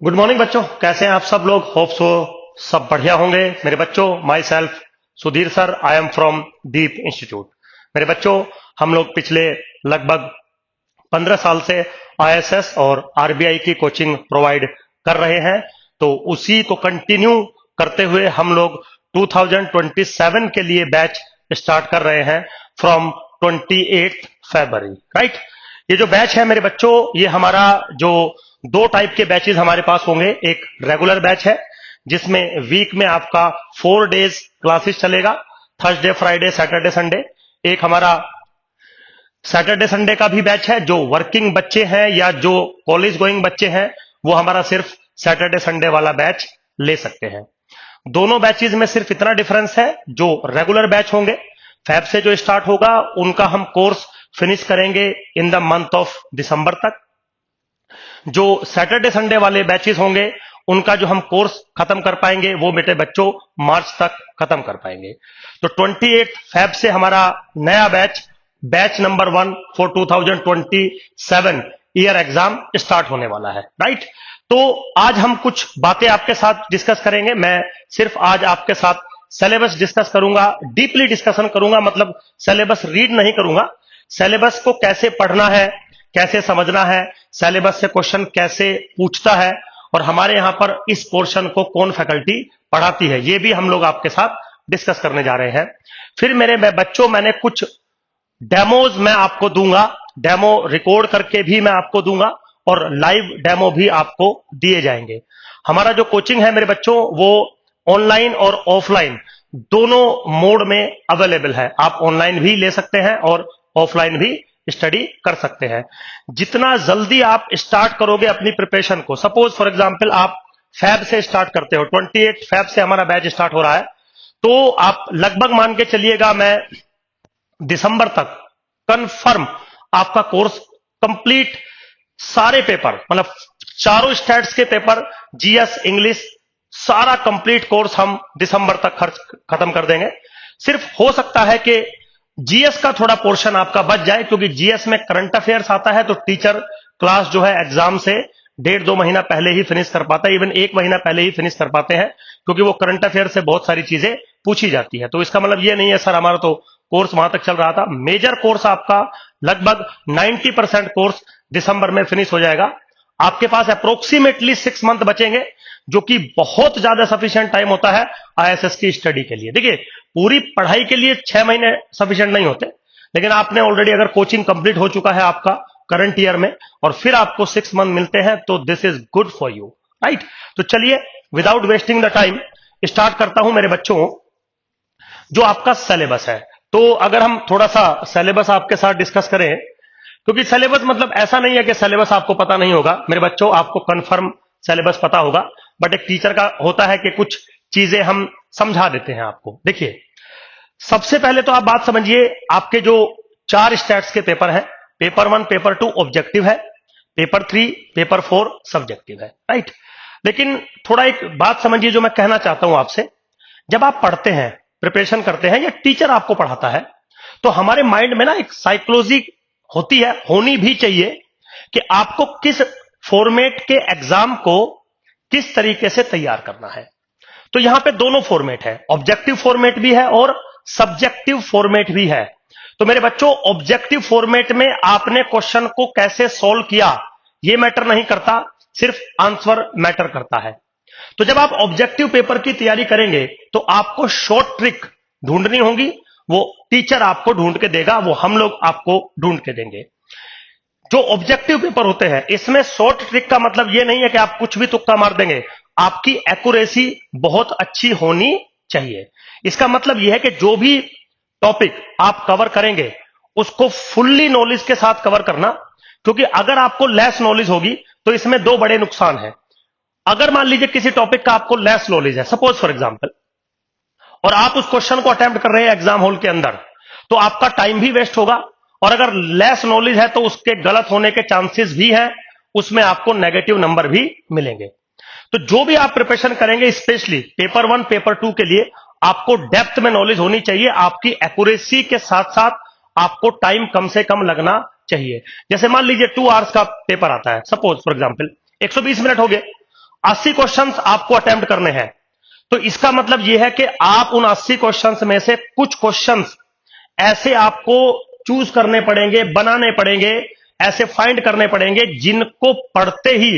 Good morning बच्चों, कैसे हैं आप सब लोग। होप सो सब बढ़िया होंगे। मेरे बच्चों, my self Sudhir sir, I am from Deep institute. मेरे बच्चों, हम लोग पिछले लगभग 15 साल से आईएएस और आरबीआई की कोचिंग प्रोवाइड कर रहे हैं। तो उसी को कंटिन्यू करते हुए हम लोग 2027 के लिए बैच स्टार्ट कर रहे हैं फ्रॉम 28 फरवरी, राइट। ये जो बैच है मेरे बच्चों, ये हमारा जो दो टाइप के बैचेस हमारे पास होंगे। एक रेगुलर बैच है जिसमें वीक में आपका 4 डेज क्लासेस चलेगा, थर्सडे फ्राइडे सैटरडे संडे। एक हमारा सैटरडे संडे का भी बैच है। जो वर्किंग बच्चे हैं या जो कॉलेज गोइंग बच्चे हैं वो हमारा सिर्फ सैटरडे संडे वाला बैच ले सकते हैं। दोनों बैचेस में सिर्फ इतना डिफरेंस है, जो रेगुलर बैच होंगे फैब से जो स्टार्ट होगा उनका हम कोर्स फिनिश करेंगे in the month of December तक। जो सैटरडे संडे वाले बैचेस होंगे उनका जो हम कोर्स खत्म कर पाएंगे वो बेटे बच्चों मार्च तक खत्म कर पाएंगे। तो 28 फैब से हमारा नया batch number 1 for 2027 year exam start होने वाला है, राइट। तो आज हम कुछ बातें आपके साथ डिस्कस करेंगे। मैं सिर्फ आज आपके साथ सिलेबस डिस्कस करूंगा, डीपली डिस्कशन करूंगा, मतलब सिलेबस रीड नहीं करूंगा। सिलेबस को कैसे पढ़ना है, कैसे समझना है, सिलेबस से क्वेश्चन कैसे पूछता है और हमारे यहां पर इस पोर्शन को कौन फैकल्टी पढ़ाती है, ये भी हम लोग आपके साथ डिस्कस करने जा रहे हैं। फिर मेरे बच्चों, मैंने कुछ डेमोज मैं आपको दूंगा, डेमो रिकॉर्ड करके भी मैं आपको दूंगा और लाइव डेमो भी आपको दिए जाएंगे। हमारा जो कोचिंग है मेरे बच्चों वो ऑनलाइन और ऑफलाइन दोनों मोड में अवेलेबल है। आप ऑनलाइन भी ले सकते हैं और ऑफलाइन भी स्टडी कर सकते हैं। जितना जल्दी आप स्टार्ट करोगे अपनी प्रिपरेशन को, सपोज फॉर एग्जांपल आप फैब से स्टार्ट करते हो, 28 फैब से हमारा बैच स्टार्ट हो रहा है, तो आप लगभग मान के चलिएगा मैं दिसंबर तक कंफर्म आपका कोर्स कंप्लीट, सारे पेपर मतलब चारों स्टैट्स के पेपर, जीएस इंग्लिश, सारा कंप्लीट कोर्स हम दिसंबर तक खत्म कर देंगे। सिर्फ हो सकता है कि जीएस का थोड़ा पोर्शन आपका बच जाए, क्योंकि जीएस में करंट अफेयर्स आता है तो टीचर क्लास जो है एग्जाम से 1.5-2 महीना पहले ही फिनिश कर पाता है, इवन 1 महीना पहले ही फिनिश कर पाते हैं, क्योंकि वो करंट अफेयर से बहुत सारी चीजें पूछी जाती है। तो इसका मतलब ये नहीं है सर हमारा तो कोर्स वहां तक चल रहा था। मेजर कोर्स आपका लगभग 90% कोर्स दिसंबर में फिनिश हो जाएगा। आपके पास अप्रोक्सीमेटली 6 मंथ बचेंगे, जो कि बहुत ज्यादा सफिशिएंट टाइम होता है आईएएस की स्टडी के लिए। देखिए, पूरी पढ़ाई के लिए 6 महीने सफिशिएंट नहीं होते, लेकिन आपने ऑलरेडी अगर कोचिंग कंप्लीट हो चुका है आपका करंट ईयर में और फिर आपको 6 मंथ मिलते हैं तो this is good for you, right. तो चलिए without wasting the time start करता हूं मेरे बच्चों जो आपका सिलेबस है। तो अगर हम थोड़ा सा सिलेबस आपके साथ डिस्कस करें, क्योंकि सिलेबस मतलब ऐसा नहीं है कि सिलेबस आपको पता नहीं होगा मेरे बच्चों, आपको कंफर्म सिलेबस पता होगा, बट एक टीचर का होता है कि कुछ चीजें हम समझा देते हैं आपको। देखिए, सबसे पहले तो आप बात समझिए, आपके जो 4 स्टैट्स के पेपर हैं, पेपर 1 पेपर 2 ऑब्जेक्टिव है, पेपर 3 पेपर 4 सब्जेक्टिव है, राइट। लेकिन थोड़ा एक बात समझिए जो मैं कहना चाहता हूं आपसे, जब आप पढ़ते हैं, प्रिपरेशन करते हैं या टीचर आपको पढ़ाता है, तो हमारे माइंड में ना एक साइकोलॉजी होती है, होनी भी चाहिए, कि आपको किस फॉर्मेट के एग्जाम को किस तरीके से तैयार करना है। तो यहां पे दोनों फॉर्मेट है, ऑब्जेक्टिव फॉर्मेट भी है और सब्जेक्टिव फॉर्मेट भी है। तो मेरे बच्चों, ऑब्जेक्टिव फॉर्मेट में आपने क्वेश्चन को कैसे सॉल्व किया ये मैटर नहीं करता, सिर्फ आंसर मैटर करता है। तो जब आप ऑब्जेक्टिव पेपर की तैयारी करेंगे तो आपको शॉर्ट ट्रिक ढूंढनी होगी, वो टीचर आपको ढूंढ के देगा, वो हम लोग आपको ढूंढ के देंगे। जो ऑब्जेक्टिव पेपर होते हैं इसमें शॉर्ट ट्रिक का मतलब ये नहीं है कि आप कुछ भी तुक्का मार देंगे, आपकी एक्यूरेसी बहुत अच्छी होनी चाहिए। इसका मतलब यह है कि जो भी टॉपिक आप कवर करेंगे उसको फुल्ली नॉलेज के साथ कवर करना, क्योंकि अगर आपको लेस नॉलेज होगी तो इसमें 2 बड़े नुकसान हैं। अगर मान लीजिए किसी टॉपिक का आपको लेस नॉलेज है, सपोज फॉर एग्जांपल, और आप उस क्वेश्चन को अटेम्प्ट कर रहे हैं एग्जाम हॉल के अंदर, तो आपका टाइम भी वेस्ट होगा, और अगर लेस नॉलेज है तो उसके गलत होने के चांसेस भी हैं, उसमें आपको नेगेटिव नंबर भी मिलेंगे। तो जो भी आप प्रिपरेशन करेंगे, स्पेशली पेपर 1 पेपर 2 के लिए, आपको डेप्थ में नॉलेज होनी चाहिए, आपकी एक्यूरेसी के साथ साथ आपको टाइम कम से कम लगना चाहिए। जैसे मान लीजिए 2 आवर्स का पेपर आता है, सपोज फॉर एग्जांपल 120 मिनट हो गए, 80 क्वेश्चंस आपको अटेम्प्ट करने हैं। तो इसका मतलब यह है कि आप उन 80 क्वेश्चंस में से कुछ क्वेश्चंस ऐसे आपको चूज करने पड़ेंगे, बनाने पड़ेंगे, ऐसे फाइंड करने पड़ेंगे जिनको पढ़ते ही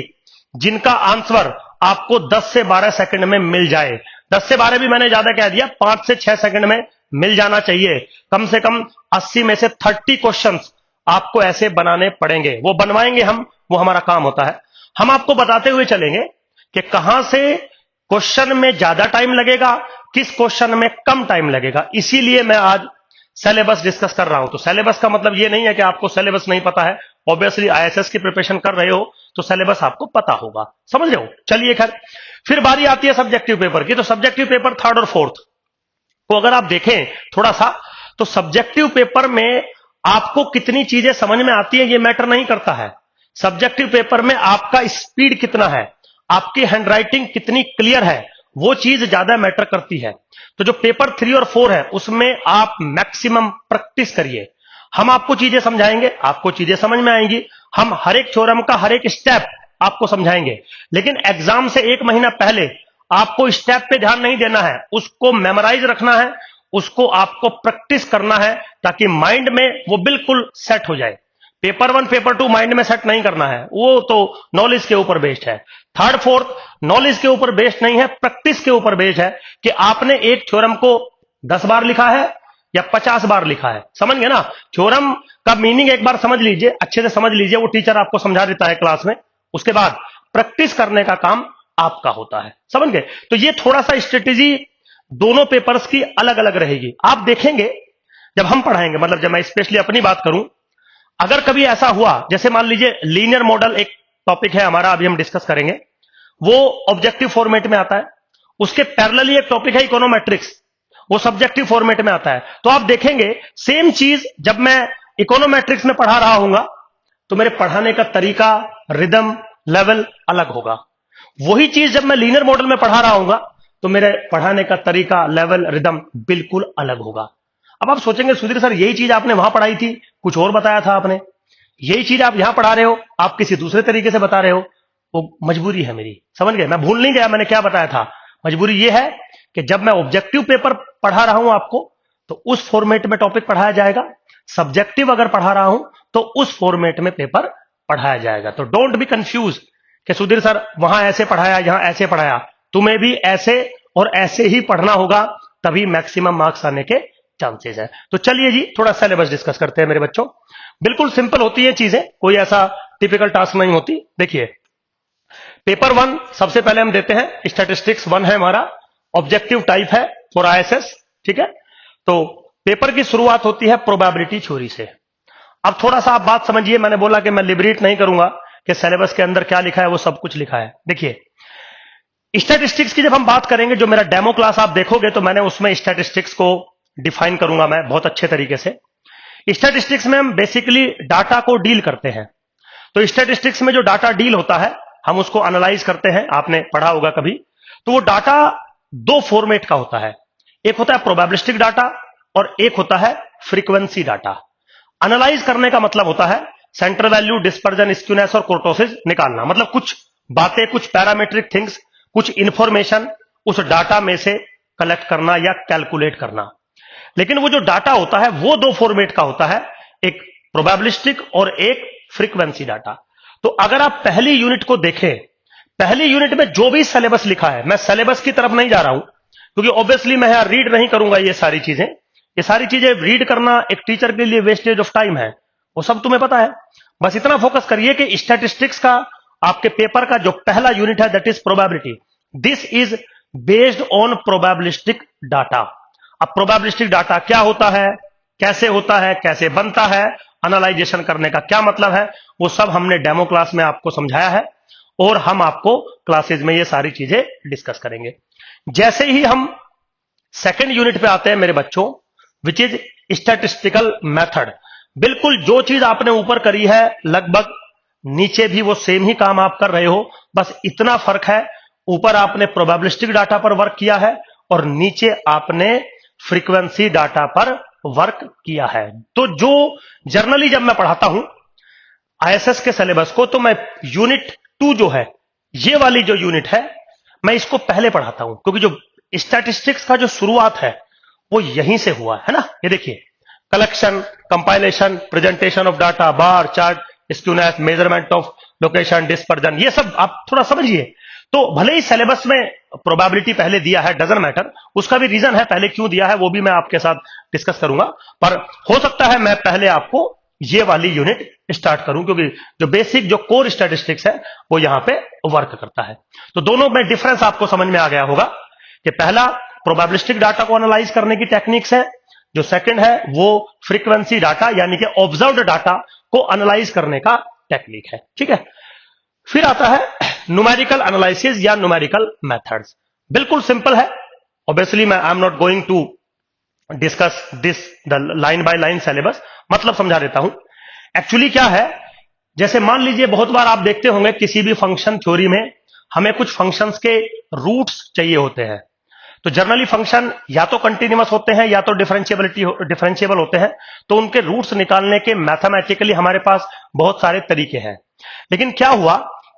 जिनका आंसर आपको 10 से 12 सेकंड में मिल जाए। 10 से 12 भी मैंने ज्यादा कह दिया, 5 से 6 सेकंड में मिल जाना चाहिए। कम से कम 80 में से 30 क्वेश्चंस आपको ऐसे बनाने पड़ेंगे। वो बनवाएंगे हम, वो हमारा काम होता है। हम आपको बताते हुए चलेंगे कि कहां से क्वेश्चन में ज्यादा टाइम लगेगा, किस क्वेश्चन में कम टाइम लगेगा। इसीलिए मैं आज सिलेबस डिस्कस कर रहा हूं। तो सिलेबस का मतलब यह नहीं है कि आपको सिलेबस नहीं पता है। ऑब्वियसली आईएएस की प्रिपरेशन कर रहे हो तो सिलेबस आपको पता होगा, समझ रहे हो। चलिए खैर, फिर बारी आती है सब्जेक्टिव पेपर की। तो सब्जेक्टिव पेपर थर्ड और फोर्थ को अगर आप देखें थोड़ा सा, तो सब्जेक्टिव पेपर में आपको कितनी चीजें समझ में आती है ये मैटर नहीं करता है। सब्जेक्टिव पेपर में आपका स्पीड कितना है, आपकी हैंडराइटिंग कितनी क्लियर है, वो चीज ज्यादा मैटर करती है। तो जो पेपर 3 और 4 है उसमें आप मैक्सिमम प्रैक्टिस करिए। हम आपको चीजें समझाएंगे, आपको चीजें समझ में आएंगी। हम हर एक थ्योरम का हर एक स्टेप आपको समझाएंगे, लेकिन एग्जाम से 1 महीना पहले आपको स्टेप पे ध्यान नहीं देना है, उसको मेमोराइज रखना है, उसको आपको प्रैक्टिस करना है ताकि माइंड में वो बिल्कुल सेट हो जाए। पेपर 1 पेपर 2 माइंड में सेट नहीं करना है, वो तो नॉलेज के ऊपर बेस्ड है। थर्ड फोर्थ नॉलेज के ऊपर बेस्ड नहीं है, प्रैक्टिस के ऊपर बेस्ड है कि आपने एक थ्योरम को 10 बार लिखा है या 50 बार लिखा है। समझ गए ना। थ्योरम का मीनिंग एक बार समझ लीजिए, अच्छे से समझ लीजिए, वो टीचर आपको समझा देता है क्लास में। उसके बाद प्रैक्टिस करने का काम आपका होता है, समझ गए। तो ये थोड़ा सा स्ट्रेटेजी दोनों पेपर्स की अलग अलग रहेगी। आप देखेंगे जब हम पढ़ाएंगे, मतलब जब मैं स्पेशली अपनी बात करूं, अगर कभी ऐसा हुआ, जैसे मान लीजिए लीनियर मॉडल एक टॉपिक है हमारा, अभी हम डिस्कस करेंगे, वो ऑब्जेक्टिव फॉर्मेट में आता है। उसके पैरेलली एक टॉपिक है इकोनोमेट्रिक्स, वो सब्जेक्टिव फॉर्मेट में आता है। तो आप देखेंगे सेम चीज जब मैं इकोनोमेट्रिक्स में पढ़ा रहा हूंगा तो मेरे पढ़ाने का तरीका, रिदम, लेवल अलग होगा। वही चीज जब मैं लीनियर मॉडल में पढ़ा रहा हूंगा तो मेरे पढ़ाने का तरीका, लेवल, रिदम बिल्कुल अलग होगा। अब आप सोचेंगे सुधीर सर यही चीज आपने वहां पढ़ाई थी, कुछ और बताया था आपने, यही चीज आप यहां पढ़ा रहे हो, आप किसी दूसरे तरीके से बता रहे हो। वो मजबूरी है मेरी, समझ गए। मैं भूल नहीं गया मैंने क्या बताया था। मजबूरी ये है कि जब मैं ऑब्जेक्टिव पेपर पढ़ा रहा हूं आपको तो उस फॉर्मेट में टॉपिक पढ़ाया जाएगा, सब्जेक्टिव अगर पढ़ा रहा हूं तो उस फॉर्मेट में पेपर पढ़ाया जाएगा। तो डोंट बी कंफ्यूज कि सुधीर सर वहां ऐसे पढ़ाया, यहां ऐसे पढ़ाया। तुम्हें भी ऐसे और ऐसे ही पढ़ना होगा, तभी मैक्सिमम मार्क्स आने के चांसेस है। तो चलिए जी थोड़ा सिलेबस डिस्कस करते हैं मेरे बच्चों। बिल्कुल सिंपल होती है चीजें, कोई ऐसा टिपिकल टास्क नहीं होती। देखिए पेपर 1 सबसे पहले हम देते हैं, स्टैटिस्टिक्स 1 है हमारा, ऑब्जेक्टिव टाइप है फॉर आईएएस, ठीक है। तो पेपर की शुरुआत होती है प्रोबेबिलिटी थ्योरी से। अब थोड़ा सा आप बात समझिए, मैंने बोला कि मैं लिबरेट नहीं करूंगा कि सिलेबस के अंदर क्या लिखा है वो सब कुछ लिखा है। देखिए स्टैटिस्टिक्स की जब हम बात करेंगे, जो मेरा डेमो क्लास आप देखोगे तो मैंने उसमें स्टैटिस्टिक्स को डिफाइन करूंगा मैं बहुत अच्छे तरीके से। स्टैटिस्टिक्स में हम बेसिकली डाटा को डील करते हैं। तो स्टैटिस्टिक्स में जो डाटा डील होता है हम उसको एनालाइज करते हैं, आपने पढ़ा होगा कभी। तो वो डाटा 2 फॉर्मेट का होता है, एक होता है प्रोबेबिलिस्टिक डाटा और एक होता है फ्रीक्वेंसी डाटा। एनालाइज करने का मतलब होता है सेंटर वैल्यू, डिस्पर्जन, स्क्यूनेस और कोर्टोसिस निकालना। मतलब कुछ बातें, कुछ पैरामीट्रिक थिंग्स, कुछ इंफॉर्मेशन उस डाटा में से कलेक्ट करना या कैलकुलेट करना। लेकिन वो जो डाटा होता है वो 2 फॉर्मेट का होता है, एक प्रोबेबिलिस्टिक और एक फ्रीक्वेंसी डाटा। तो अगर आप पहली यूनिट को देखें, पहली यूनिट में जो भी सिलेबस लिखा है, मैं सिलेबस की तरफ नहीं जा रहा हूं क्योंकि ऑब्वियसली मैं यहां रीड नहीं करूंगा ये सारी चीजें। ये सारी चीजें रीड करना एक टीचर के लिए वेस्टेज ऑफ टाइम है, वो सब तुम्हें पता है। बस इतना फोकस करिए कि स्टैटिस्टिक्स का आपके पेपर का जो पहला यूनिट है that is probability. This is based on probabilistic data. अब प्रोबेबिलिस्टिक डाटा क्या होता है, कैसे बनता है, एनालाइजेशन करने का क्या मतलब है, वो सब हमने डेमो क्लास में आपको समझाया है और हम आपको क्लासेज में ये सारी चीजें डिस्कस करेंगे। जैसे ही हम सेकंड यूनिट पे आते हैं मेरे बच्चों, विच इज स्टैटिस्टिकल मेथड। बिल्कुल जो चीज आपने ऊपर करी है लगभग नीचे भी वो सेम ही काम आप कर रहे हो, बस इतना फर्क है ऊपर आपने प्रोबेबिलिस्टिक डाटा पर वर्क किया है और नीचे आपने फ्रीक्वेंसी डाटा पर वर्क किया है। तो जो जर्नली जब मैं पढ़ाता हूं आईएसएस के सिलेबस को, तो मैं यूनिट 2 जो है ये वाली जो यूनिट है मैं इसको पहले पढ़ाता हूं, क्योंकि जो स्टैटिस्टिक्स का जो शुरुआत है वो यहीं से हुआ है ना। ये देखिए, collection, compilation, presentation of data, bar chart, skewness, measurement of location, dispersion, ये सब आप थोड़ा समझिए। तो भले ही सिलेबस में प्रोबेबिलिटी पहले दिया है, डजंट मैटर, उसका भी रीजन है पहले क्यों दिया है, वो भी मैं आपके साथ डिस्कस करूंगा। पर हो सकता है मैं पहले आपको ये वाली यूनिट स्टार्ट करूं, क्योंकि जो बेसिक जो कोर स्टैटिस्टिक्स है वो यहां पे वर्क करता है। तो दोनों में डिफरेंस आपको समझ में आ गया होगा कि पहला प्रोबेबिलिस्टिक डाटा को एनालाइज करने की टेक्निक्स है, जो सेकंड है वो फ्रीक्वेंसी डाटा यानी कि ऑब्जर्व्ड डाटा को एनालाइज करने का टेक्निक है। ठीक है, फिर आता है न्यूमेरिकल एनालिसिस या न्यूमेरिकल मेथड्स। बिल्कुल सिंपल है, ऑब्वियसली मैं I am not going to discuss this the line by line syllabus, मतलब समझा देता हूं। एक्चुअली क्या है, जैसे मान लीजिए बहुत बार आप देखते होंगे किसी भी फंक्शन थ्योरी में हमें कुछ फंक्शंस के रूट्स चाहिए होते हैं। तो जनरली फंक्शन या तो कंटिन्यूअस होते हैं या तो डिफरेंशिएबल होते हैं, तो उनके रूट्स निकालने के मैथमेटिकली हमारे पास बहुत सारे तरीके हैं। लेकिन क्या हुआ,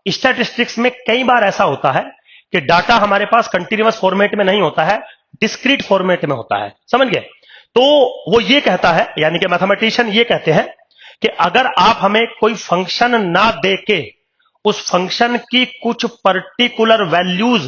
स्टैटिस्टिक्स में कई बार ऐसा होता है कि डाटा हमारे पास कंटिन्यूअस फॉर्मेट में नहीं होता है, डिस्क्रीट फॉर्मेट में होता है, समझ गए। तो वो ये कहता है, यानी कि मैथमेटिशियन ये कहते हैं कि अगर आप हमें कोई फंक्शन ना दे के उस फंक्शन की कुछ पर्टिकुलर वैल्यूज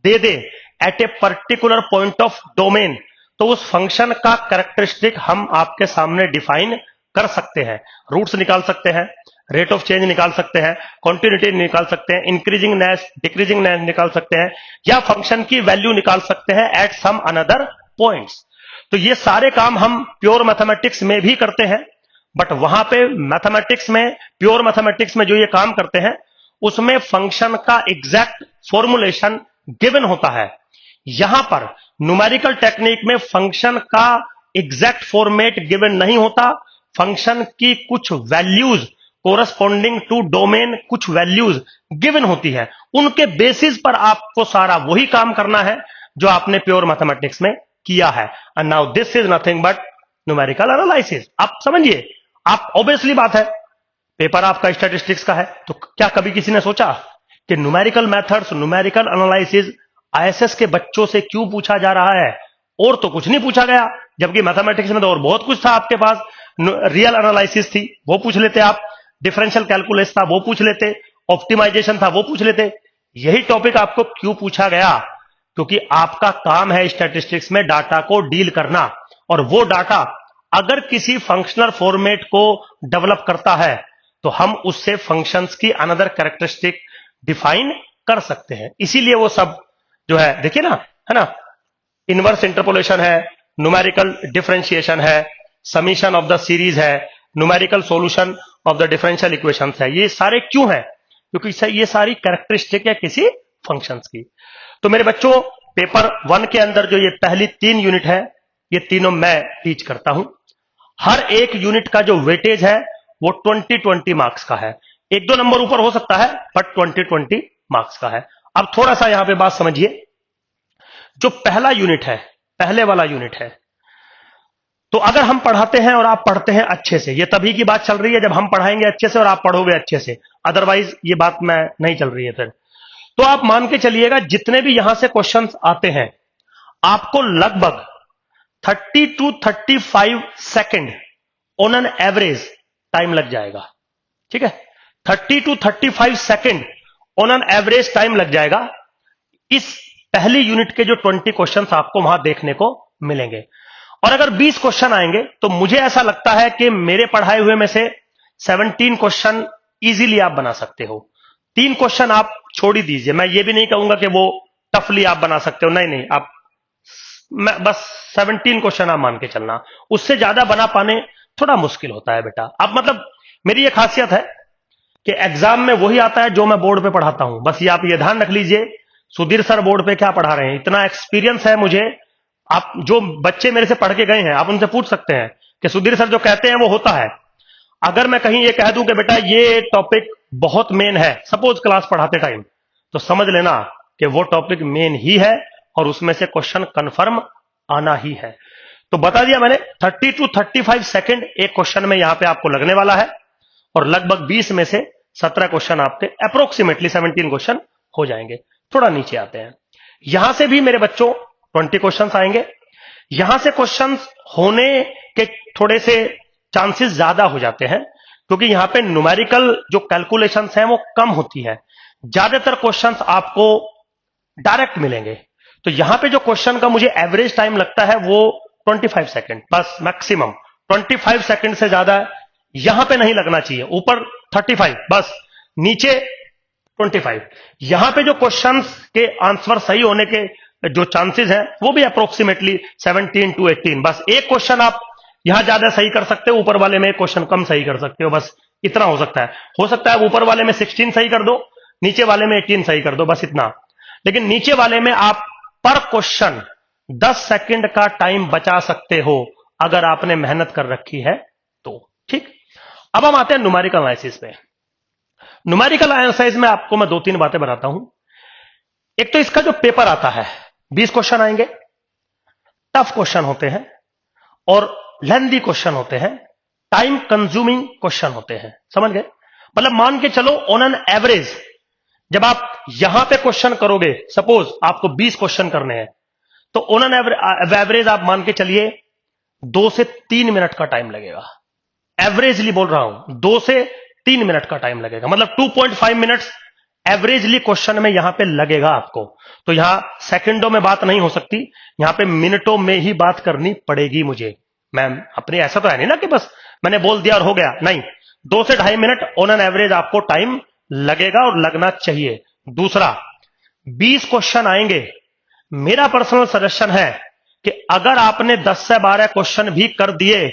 दे दे at a particular point of domain, तो उस फंक्शन का कैरेक्टरिस्टिक हम आपके सामने डिफाइन कर सकते हैं। रूट्स निकाल सकते हैं, रेट ऑफ चेंज निकाल सकते हैं, कॉन्टिन्यूटी निकाल सकते हैं, इंक्रीजिंगनेस डिक्रीजिंगनेस निकाल सकते हैं, या फंक्शन की वैल्यू निकाल सकते हैं एट सम अनदर पॉइंट्स। तो ये सारे काम हम प्योर मैथमेटिक्स में भी करते हैं, बट वहां पे मैथमेटिक्स में, प्योर मैथमेटिक्स में जो ये काम करते हैं उसमें फंक्शन का एग्जैक्ट फॉर्मुलेशन गिवन होता है। यहां पर न्यूमेरिकल टेक्निक में फंक्शन का एग्जैक्ट फॉर्मेट गिवन नहीं होता, फंक्शन की कुछ वैल्यूज कोरस्पॉन्डिंग टू डोमेन, कुछ वैल्यूज गिवन होती है, उनके बेसिस पर आपको सारा वही काम करना है जो आपने प्योर मैथमेटिक्स में किया है। And now this is nothing but numerical analysis. आप समझिए, आप ऑब्वियसली बात है पेपर आपका स्टैटिस्टिक्स का है, तो क्या कभी किसी ने सोचा कि numerical methods, numerical analysis ISS के बच्चों से क्यों पूछा जा रहा है, और तो कुछ नहीं पूछा गया, जबकि मैथमेटिक्स में तो और बहुत कुछ था आपके पास। रियल एनालिसिस थी वो पूछ लेते आप, डिफरेंशियल कैलकुलस था वो पूछ लेते, ऑप्टिमाइजेशन था वो पूछ लेते। यही टॉपिक आपको क्यों पूछा गया, क्योंकि आपका काम है स्टैटिस्टिक्स में डाटा को डील करना, और वो डाटा अगर किसी फंक्शनल फॉर्मेट को डेवलप करता है तो हम उससे फंक्शंस की अनदर कैरेक्टरिस्टिक डिफाइन कर सकते हैं। इसीलिए वो सब जो है देखिए ना, है ना, इनवर्स इंटरपोलेशन है, न्यूमेरिकल डिफरेंशिएशन है, समीशन ऑफ द सीरीज है, numerical solution of the differential equations है। ये सारे क्यों हैं, क्योंकि ये सारी कैरेक्टरिस्टिक है किसी फंक्शंस की। तो मेरे बच्चों, पेपर 1 के अंदर जो ये पहली 3 यूनिट है, ये तीनों मैं टीच करता हूं। हर एक यूनिट का जो वेटेज है वो 20-20 मार्क्स का है, 1-2 नंबर ऊपर हो सकता है, बट 20-20 मार्क्स का है। अब थोड़ा सा यहां पे बात समझिए, जो पहला यूनिट है, पहले वाला यूनिट है, तो अगर हम पढ़ाते हैं और आप पढ़ते हैं अच्छे से, ये तभी की बात चल रही है जब हम पढ़ाएंगे अच्छे से और आप पढ़ोगे अच्छे से, अदरवाइज ये बात मैं नहीं चल रही है फिर। तो आप मान के चलिएगा जितने भी यहां से क्वेश्चंस आते हैं, आपको लगभग 30 to 35 second on an average time लग जाएगा। ठीक है, 30 to 35 second on an average time लग जाएगा इस पहली यूनिट के जो 20 क्वेश्चंस आपको वहां देखने को मिलेंगे। और अगर 20 क्वेश्चन आएंगे तो मुझे ऐसा लगता है कि मेरे पढ़ाए हुए में से 17 क्वेश्चन इजीली आप बना सकते हो। 3 क्वेश्चन आप छोड़ ही दीजिए, मैं ये भी नहीं कहूंगा कि वो टफली आप बना सकते हो, नहीं, आप बस 17 क्वेश्चन आप मान के चलना, उससे ज्यादा बना पाने थोड़ा मुश्किल होता है बेटा। अब मतलब मेरी ये खासियत है कि एग्जाम में वही आता है जो मैं बोर्ड पे पढ़ाता हूं, बस ये आप ये ध्यान रख लीजिए। सुधीर सर बोर्ड पे क्या पढ़ा रहे हैं, इतना एक्सपीरियंस है मुझे। आप जो बच्चे मेरे से पढ़ के गए हैं, आप उनसे पूछ सकते हैं कि सुधीर सर जो कहते हैं वो होता है। अगर मैं कहीं ये कह दूं कि बेटा ये टॉपिक बहुत मेन है, सपोज क्लास पढ़ाते टाइम, तो समझ लेना कि वो टॉपिक मेन ही है और उसमें से क्वेश्चन कंफर्म आना ही है। तो बता दिया मैंने, 30 to 35 सेकंड एक क्वेश्चन में यहां पे आपको लगने वाला है, और लगभग 20 में से 17 क्वेश्चन आपके, अप्रोक्सीमेटली 17 क्वेश्चन हो जाएंगे। थोड़ा नीचे आते हैं, यहां से भी मेरे बच्चों 20 क्वेश्चंस आएंगे। यहां से क्वेश्चंस होने के थोड़े से चांसेस ज्यादा हो जाते हैं, क्योंकि यहां पे न्यूमेरिकल जो कैलकुलेशंस हैं वो कम होती है। ज्यादातर क्वेश्चंस आपको डायरेक्ट मिलेंगे। तो यहां पे जो क्वेश्चन का मुझे एवरेज टाइम लगता है वो 25 सेकंड, बस मैक्सिमम 25 सेकंड से ज्यादा यहां पे नहीं लगना चाहिए। ऊपर 35, बस नीचे 25। यहां पे जो क्वेश्चंस के आंसर सही होने के जो चांसेस हैं वो भी अप्रोक्सीमेटली 17 to 18। बस एक क्वेश्चन आप यहां ज्यादा सही कर सकते हो, ऊपर वाले में एक क्वेश्चन कम सही कर सकते हो, बस इतना हो सकता है। हो सकता है ऊपर वाले में 16 सही कर दो, नीचे वाले में 18 सही कर दो, बस इतना। लेकिन नीचे वाले में आप पर क्वेश्चन 10 सेकंड का टाइम बचा सकते हो अगर आपने मेहनत कर रखी है तो। ठीक, अब हम आते हैं न्यूमेरिकल एनालिसिस पे। न्यूमेरिकल एनालिसिस में आपको मैं 2-3 बातें बताता हूं। एक तो इसका जो पेपर आता है, 20 क्वेश्चन आएंगे, टफ क्वेश्चन होते हैं और लेंथी क्वेश्चन होते हैं, टाइम कंज्यूमिंग क्वेश्चन होते हैं। समझ गए? मतलब मान के चलो ऑन एन एवरेज जब आप यहां पे क्वेश्चन करोगे, सपोज आपको 20 क्वेश्चन करने हैं, तो ऑन एन एवरेज आप मान के चलिए 2 से 3 मिनट का टाइम लगेगा। एवरेजली बोल रहा हूं, 2 से 3 मिनट का टाइम लगेगा, मतलब 2.5 मिनट्स एवरेजली क्वेश्चन में यहां पे लगेगा आपको। तो यहां सेकंडों में बात नहीं हो सकती, यहां पे मिनटों में ही बात करनी पड़ेगी मुझे। मैम अपने ऐसा तो है नहीं ना कि बस मैंने बोल दिया और हो गया, नहीं, 2 से 2.5 मिनट ऑन एन एवरेज आपको टाइम लगेगा और लगना चाहिए। दूसरा, 20 क्वेश्चन आएंगे, मेरा पर्सनल सजेशन है कि अगर आपने 10 से 12 क्वेश्चन भी कर दिए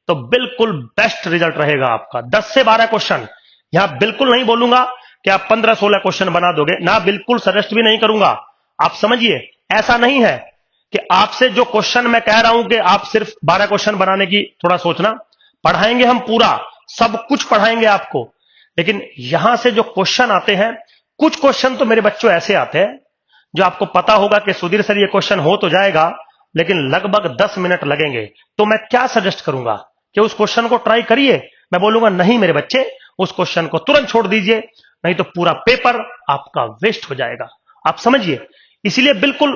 तो बिल्कुल बेस्ट रिजल्ट रहेगा आपका। 10 से 12 क्वेश्चन, यहां बिल्कुल नहीं बोलूंगा कि आप 15-16 क्वेश्चन बना दोगे ना, बिल्कुल सजेस्ट भी नहीं करूंगा। आप समझिए, ऐसा नहीं है कि आपसे जो क्वेश्चन मैं कह रहा हूं कि आप सिर्फ 12 क्वेश्चन बनाने की थोड़ा सोचना, पढ़ाएंगे हम पूरा, सब कुछ पढ़ाएंगे आपको। लेकिन यहां से जो क्वेश्चन आते हैं, कुछ क्वेश्चन तो मेरे बच्चों ऐसे आते हैं जो आपको पता होगा कि सुधीर सर ये क्वेश्चन हो तो जाएगा लेकिन लगभग 10 मिनट लगेंगे। तो मैं क्या सजेस्ट करूंगा कि उस क्वेश्चन को ट्राई करिए? मैं बोलूंगा नहीं मेरे बच्चे, उस क्वेश्चन को तुरंत छोड़ दीजिए, नहीं तो पूरा पेपर आपका वेस्ट हो जाएगा। आप समझिए, इसीलिए बिल्कुल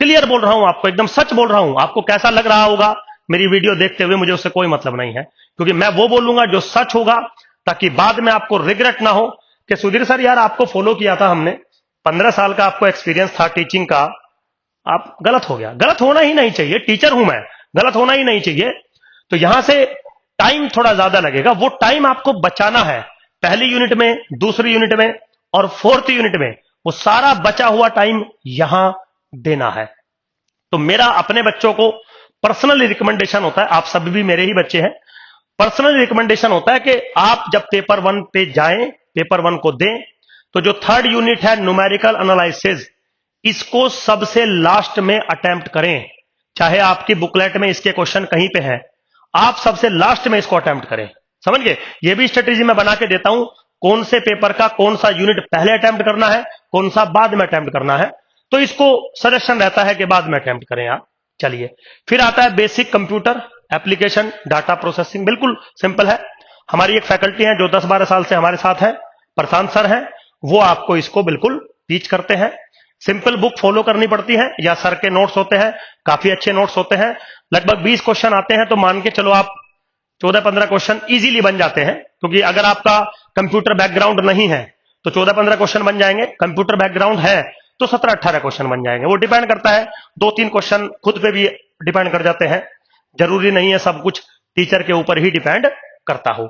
क्लियर बोल रहा हूं आपको, एकदम सच बोल रहा हूं। आपको कैसा लग रहा होगा मेरी वीडियो देखते हुए, मुझे उससे कोई मतलब नहीं है, क्योंकि मैं वो बोलूंगा जो सच होगा, ताकि बाद में आपको रिग्रेट ना हो कि सुधीर सर यार आपको फॉलो किया था हमने, 15 साल का आपको एक्सपीरियंस था टीचिंग का, आप गलत हो गया। गलत होना ही नहीं चाहिए, टीचर हूं मैं, गलत होना ही नहीं चाहिए। तो यहां से टाइम थोड़ा ज्यादा लगेगा, वो टाइम आपको बचाना है। पहली यूनिट में, दूसरी यूनिट में और 4th यूनिट में वो सारा बचा हुआ टाइम यहां देना है। तो मेरा अपने बच्चों को पर्सनली रिकमेंडेशन होता है, आप सब भी मेरे ही बच्चे हैं, पर्सनली रिकमेंडेशन होता है कि आप जब पेपर 1 पे जाएं, पेपर 1 को दें, तो जो 3rd यूनिट है न्यूमेरिकल एनालिसिस, इसको सबसे लास्ट में अटेम्प्ट करें। चाहे आपकी बुकलेट में इसके क्वेश्चन कहीं पे हैं, आप सबसे लास्ट में इसको अटेम्प्ट करें। समझ गए? ये भी स्ट्रेटेजी मैं बना के देता हूं, कौन से पेपर का कौन सा यूनिट पहले अटेम्प्ट करना है, कौन सा बाद में अटेम्प्ट करना है। तो इसको सजेशन रहता है कि बाद में अटेम्प्ट करें आप। चलिए, फिर आता है basic computer application data processing. बिल्कुल सिंपल है, हमारी एक फैकल्टी है जो 10-12 साल से हमारे साथ है, प्रशांत सर हैं, वो आपको इसको बिल्कुल टीच करते हैं। सिंपल बुक फॉलो करनी पड़ती है या सर के नोट्स होते हैं, काफी अच्छे नोट्स होते हैं। लगभग 20 क्वेश्चन आते हैं, तो मान के चलो आप 14-15 क्वेश्चन इजीली बन जाते हैं, क्योंकि अगर आपका कंप्यूटर बैकग्राउंड नहीं है तो 14-15 क्वेश्चन बन जाएंगे, कंप्यूटर बैकग्राउंड है तो 17-18 क्वेश्चन बन जाएंगे। वो डिपेंड करता है, 2-3 क्वेश्चन खुद पे भी डिपेंड कर जाते हैं, जरूरी नहीं है सब कुछ टीचर के ऊपर ही डिपेंड करता हो।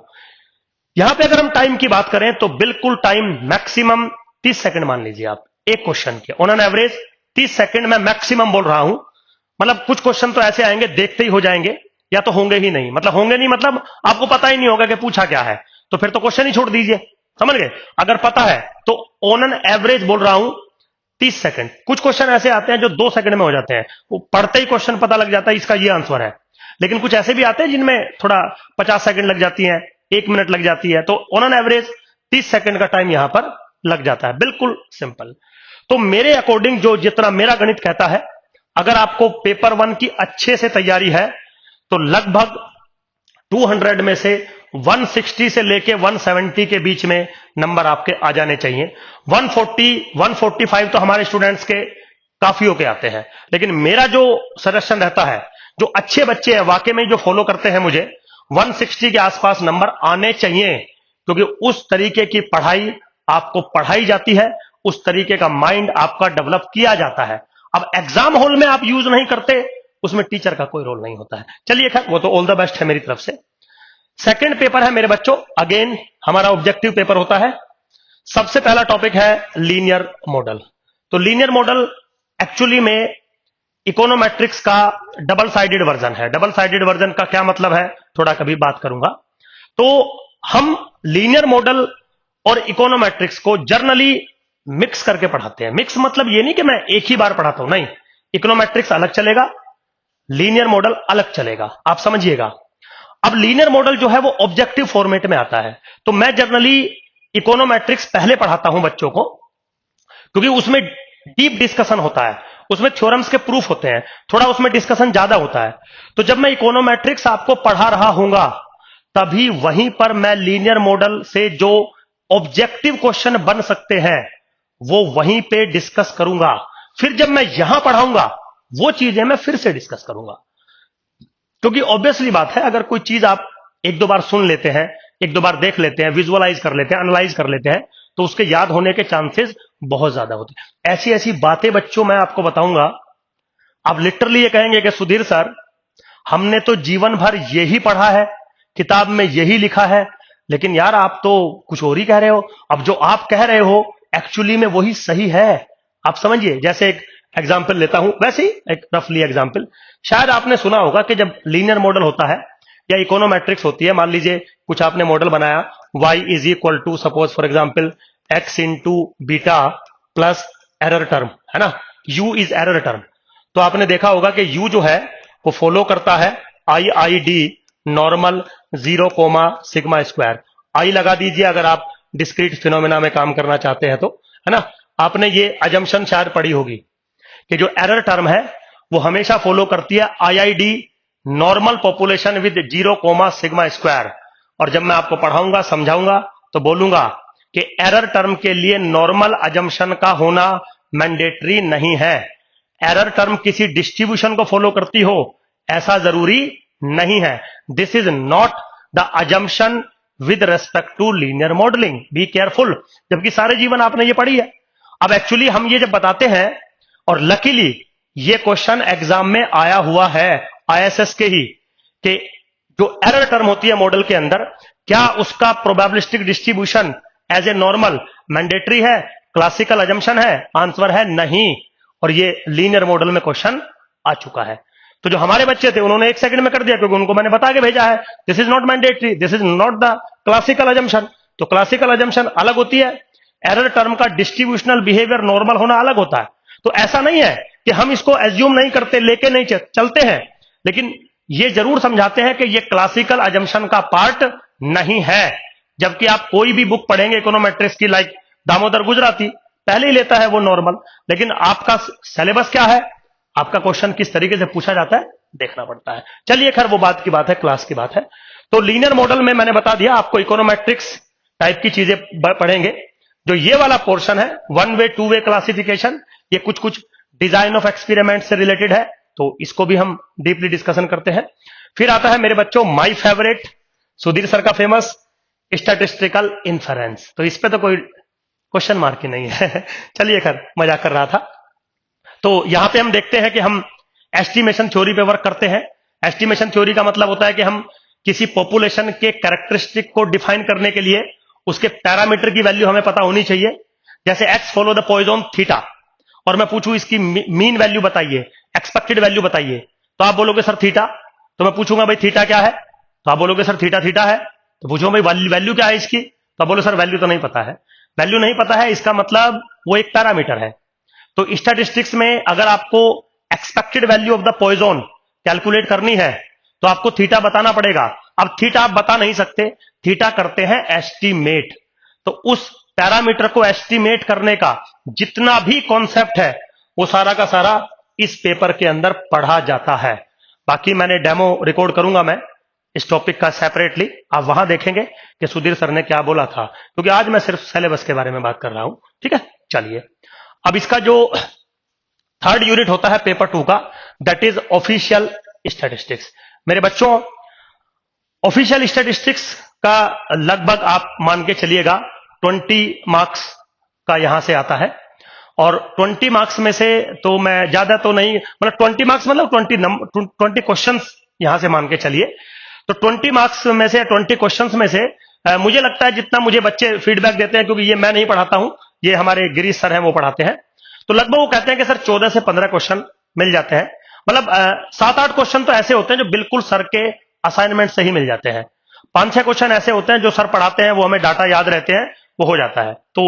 यहां पे अगर हम टाइम की बात करें तो बिल्कुल टाइम मैक्सिमम 30 सेकंड मान लीजिए आप एक क्वेश्चन के, ऑन एन एवरेज 30 सेकंड मैं मैक्सिमम बोल रहा हूं। मतलब कुछ क्वेश्चन तो ऐसे आएंगे देखते ही हो जाएंगे, या तो होंगे ही नहीं। मतलब होंगे नहीं मतलब आपको पता ही नहीं होगा कि पूछा क्या है, तो फिर तो क्वेश्चन ही छोड़ दीजिए। समझ गए? अगर पता है तो ऑन एन एवरेज बोल रहा हूं 30 सेकंड। कुछ क्वेश्चन ऐसे आते हैं जो 2 सेकंड में हो जाते हैं, वो पढ़ते ही क्वेश्चन पता लग जाता है इसका ये आंसर है। लेकिन कुछ ऐसे भी आते हैं जिनमें थोड़ा 50 सेकंड लग जाती है, 1 मिनट लग जाती है, तो ऑन एन एवरेज 30 सेकंड का टाइम यहां पर लग जाता है। बिल्कुल सिंपल। तो मेरे अकॉर्डिंग जो जितना मेरा गणित कहता है, अगर आपको पेपर 1 की अच्छे से तैयारी है तो लगभग 200 में से 160 से लेके 170 के बीच में नंबर आपके आ जाने चाहिए। 140 145 तो हमारे स्टूडेंट्स के काफियों के आते हैं, लेकिन मेरा जो सजेशन रहता है, जो अच्छे बच्चे हैं वाकई में जो फॉलो करते हैं मुझे, 160 के आसपास नंबर आने चाहिए, क्योंकि उस तरीके की पढ़ाई आपको पढ़ाई जाती है, उस तरीके का माइंड आपका डेवलप किया जाता है। अब एग्जाम हॉल में आप यूज नहीं करते, उसमें टीचर का कोई रोल नहीं होता है। चलिए खैर, वो तो ऑल द बेस्ट है मेरी तरफ से। सेकंड पेपर है मेरे बच्चों, अगेन हमारा ऑब्जेक्टिव पेपर होता है। सबसे पहला टॉपिक है लीनियर मॉडल। तो लीनियर मॉडल एक्चुअली में इकोनोमेट्रिक्स का डबल साइडेड वर्जन है। डबल साइडेड वर्जन का क्या मतलब है, थोड़ा कभी बात करूंगा। तो हम लीनियर मॉडल और इकोनोमेट्रिक्स को जर्नली मिक्स करके पढ़ाते हैं। मिक्स मतलब ये नहीं कि मैं एक ही बार पढ़ाता हूं, नहीं, इकोनोमेट्रिक्स अलग चलेगा, लीनियर मॉडल अलग चलेगा, आप समझिएगा। अब लीनियर मॉडल जो है वो ऑब्जेक्टिव फॉर्मेट में आता है, तो मैं जनरली इकोनोमेट्रिक्स पहले पढ़ाता हूं बच्चों को, क्योंकि उसमें डीप डिस्कशन होता है, उसमें थ्योरम्स के प्रूफ होते हैं, थोड़ा उसमें डिस्कशन ज्यादा होता है। तो जब मैं इकोनोमेट्रिक्स आपको पढ़ा रहा हूंगा, तभी वहीं पर मैं लीनियर मॉडल से जो ऑब्जेक्टिव क्वेश्चन बन सकते हैं वो वहीं पे डिस्कस करूंगा। फिर जब मैं यहां पढ़ाऊंगा वो चीजें मैं फिर से डिस्कस करूंगा, क्योंकि ऑब्वियसली बात है, अगर कोई चीज आप एक दो बार सुन लेते हैं, एक दो बार देख लेते हैं, विजुअलाइज कर लेते हैं, एनालाइज कर लेते हैं, तो उसके याद होने के चांसेस बहुत ज्यादा होते हैं। ऐसी ऐसी बातें बच्चों मैं आपको बताऊंगा, आप लिटरली ये कहेंगे कि सुधीर सर, हमने तो जीवन भर यही पढ़ा है, किताब में यही लिखा है, लेकिन यार आप तो कुछ और ही कह रहे हो। अब जो आप कह रहे हो एक्चुअली में वही सही है, आप समझिए। जैसे एक एग्जाम्पल लेता हूं, वैसे ही एक रफली एग्जाम्पल, शायद आपने सुना होगा कि जब लीनियर मॉडल होता है या इकोनोमेट्रिक्स होती है, मान लीजिए कुछ आपने मॉडल बनाया, y is equal to suppose for example x into beta plus error term, है ना, u इज एरर टर्म। तो आपने देखा होगा कि u जो है वो फॉलो करता है IID नॉर्मल 0, सिग्मा स्क्वायर। आई लगा दीजिए अगर आप डिस्क्रीट फिनोमेना में काम करना चाहते हैं तो, है ना। आपने ये अजम्पशन शायद पढ़ी होगी कि जो एरर टर्म है वो हमेशा फॉलो करती है IID normal population with 0, sigma square. और जब मैं आपको पढ़ाऊंगा समझाऊंगा तो बोलूंगा कि एरर टर्म के लिए नॉर्मल अजम्पशन का होना मैंडेटरी नहीं है। एरर टर्म किसी डिस्ट्रीब्यूशन को फॉलो करती हो ऐसा जरूरी नहीं है। This is not the assumption with respect to linear modelling, be careful. जबकि सारे जीवन आपने ये पढ़ी है। अब एक्चुअली हम ये जब बताते हैं, और लकीली ये क्वेश्चन एग्जाम में आया हुआ है ISS के ही, कि जो एरर टर्म होती है मॉडल के अंदर, क्या उसका probabilistic distribution as a normal mandatory है, क्लासिकल अजम्पशन है? आंसर है नहीं। और ये लीनियर मॉडल में क्वेश्चन आ चुका है। तो जो हमारे बच्चे थे उन्होंने 1 सेकंड में कर दिया, क्योंकि उनको मैंने बता के भेजा है this is not mandatory, this is not the classical assumption. तो क्लासिकल अजम्पशन अलग होती है, एरर टर्म का डिस्ट्रीब्यूशनल बिहेवियर नॉर्मल होना अलग होता है। तो ऐसा नहीं है कि हम इसको एज्यूम नहीं करते, लेके नहीं चलते हैं, लेकिन ये जरूर समझाते हैं कि ये क्लासिकल अजम्पशन का पार्ट नहीं है। जबकि आप कोई भी बुक पढ़ेंगे इकोनोमेट्रिक्स की, लाइक दामोदर गुजराती, पहले ही लेता है वो नॉर्मल, लेकिन आपका सिलेबस क्या है, आपका क्वेश्चन किस तरीके से पूछा जाता है, देखना पड़ता है। चलिए खैर वो बात की बात है, क्लास की बात है। तो लीनियर मॉडल में मैंने बता दिया आपको इकोनोमेट्रिक्स टाइप की चीजें पढ़ेंगे। जो ये वाला पोर्शन है 1 वे 2 वे क्लासिफिकेशन, ये कुछ कुछ डिजाइन ऑफ एक्सपेरिमेंट से रिलेटेड है, तो इसको भी हम डीपली डिस्कशन करते हैं। फिर आता है मेरे बच्चों माय फेवरेट, सुधीर सर का फेमस स्टैटिस्टिकल इन्फरेंस। तो इस पे तो कोई क्वेश्चन मार्क ही नहीं है चलिए खैर मजाक कर रहा था। तो यहां पे हम देखते हैं कि हम एस्टिमेशन थ्योरी पे वर्क करते हैं। एस्टिमेशन थ्योरी का मतलब होता है कि हम किसी पॉपुलेशन के कैरेक्टरिस्टिक को डिफाइन करने के लिए उसके पैरामीटर की वैल्यू हमें पता होनी चाहिए। जैसे X follow the Poisson theta, और मैं पूछूं इसकी मीन वैल्यू बताइए, एक्सपेक्टेड वैल्यू बताइए, तो आप बोलोगे सर थीटा। तो मैं पूछूंगा भाई थीटा क्या है, तो आप बोलोगे सर थीटा थीटा है। तो पूछूंगा भाई वैल्यू क्या है इसकी, तो बोलो सर वैल्यू तो नहीं पता है। वैल्यू नहीं पता है इसका मतलब वो एक पैरामीटर है। तो स्टैटिस्टिक्स में अगर आपको expected value of the Poisson calculate करनी है तो आपको थीटा बताना पड़ेगा। अब थीटा आप बता नहीं सकते, थीटा करते हैं एस्टीमेट। तो उस पैरामीटर को एस्टीमेट करने का जितना भी कॉन्सेप्ट है वो सारा का सारा इस पेपर के अंदर पढ़ा जाता है। बाकी मैंने डेमो रिकॉर्ड करूंगा मैं, इस टॉपिक का सेपरेटली, आप वहां देखेंगे कि सुधीर सर ने क्या बोला था, क्योंकि आज मैं सिर्फ सिलेबस के बारे में बात कर रहा हूं। ठीक है, चलिए अब इसका जो थर्ड यूनिट होता है पेपर 2 का, दैट इज ऑफिशियल स्टैटिस्टिक्स। मेरे बच्चों, ऑफिशियल स्टैटिस्टिक्स का लगभग आप मान के चलिएगा 20 मार्क्स का यहां से आता है, और 20 मार्क्स में से तो मैं ज्यादा तो नहीं, मतलब 20 मार्क्स मतलब 20 क्वेश्चंस यहां से मान के चलिए। तो 20 मार्क्स में से 20 क्वेश्चंस में से मुझे लगता है जितना मुझे बच्चे फीडबैक देते हैं, क्योंकि ये मैं नहीं पढ़ाता हूं, ये हमारे गिरीश सर हैं वो पढ़ाते हैं, तो लगभग वो कहते हैं कि सर 14 से 15 क्वेश्चन मिल जाते हैं। मतलब 7-8 क्वेश्चन तो ऐसे होते हैं जो बिल्कुल सर के असाइनमेंट से ही मिल जाते हैं। 5-6 क्वेश्चन ऐसे होते हैं जो सर पढ़ाते हैं, वो हमें डाटा याद रहते हैं, वो हो जाता है। तो